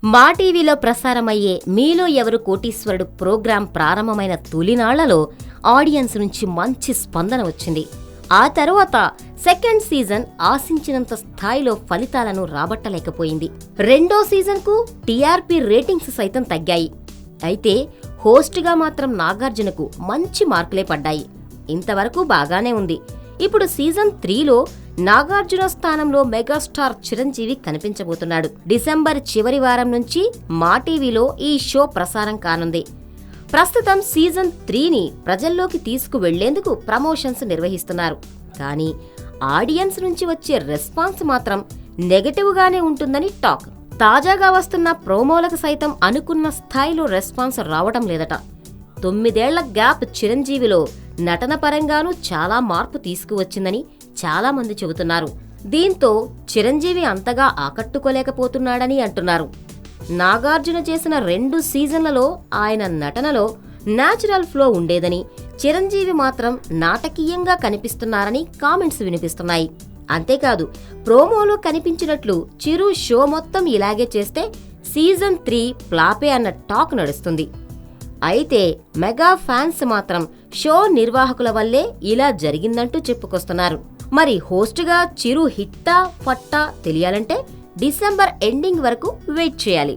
మా టీవీలో ప్రసారమయ్యే మీలో ఎవరు కోటీశ్వరుడు ప్రోగ్రాం ప్రారంభమైన తొలినాళ్లలో ఆడియన్స్ నుంచి మంచి స్పందన వచ్చింది. ఆ తర్వాత సెకండ్ సీజన్ ఆశించినంత స్థాయిలో ఫలితాలను రాబట్టలేకపోయింది. రెండో సీజన్కు టీఆర్పీ రేటింగ్స్ సైతం తగ్గాయి. అయితే హోస్ట్గా మాత్రం నాగార్జునకు మంచి మార్కులే పడ్డాయి. ఇంతవరకు బాగానే ఉంది. ఇప్పుడు సీజన్ 3లో నాగార్జున స్థానంలో మెగాస్టార్ చిరంజీవి కనిపించబోతున్నాడు. డిసెంబర్ చివరి వారం నుంచి మా టీవీలో ఈ షో ప్రసారం కానుంది. ప్రస్తుతం సీజన్ 3ని ప్రజల్లోకి తీసుకువెళ్లేందుకు ప్రమోషన్స్ నిర్వహిస్తున్నారు. కానీ ఆడియన్స్ నుంచి వచ్చే రెస్పాన్స్ మాత్రం నెగటివ్గానే ఉంటుందని టాక్. తాజాగా వస్తున్న ప్రోమోలకు సైతం అనుకున్న స్థాయిలో రెస్పాన్స్ రావడం లేదట. 9 ఏళ్ల గ్యాప్ చిరంజీవిలో నటన పరంగానూ చాలా మార్పు తీసుకువచ్చిందని చాలా మంది చెబుతున్నారు. దీంతో చిరంజీవి అంతగా ఆకట్టుకోలేకపోతున్నాడని అంటున్నారు. నాగార్జున చేసిన 2 సీజన్లలో ఆయన నటనలో న్యాచురల్ ఫ్లో ఉండేదని, చిరంజీవి మాత్రం నాటకీయంగా కనిపిస్తున్నారని కామెంట్స్ వినిపిస్తున్నాయి. అంతేకాదు, ప్రోమోలో కనిపించినట్లు చిరు షో మొత్తం ఇలాగే చేస్తే సీజన్ 3 ఫ్లాపే అన్న టాక్ నడుస్తుంది. అయితే మెగా ఫ్యాన్స్ మాత్రం షో నిర్వాహకుల వల్లే ఇలా జరిగిందంటూ చెప్పుకొస్తున్నారు. మరి హోస్ట్గా చిరు హిట్టా ఫట్టా తెలియాలంటే డిసెంబర్ ఎండింగ్ వరకు వెయిట్ చేయాలి.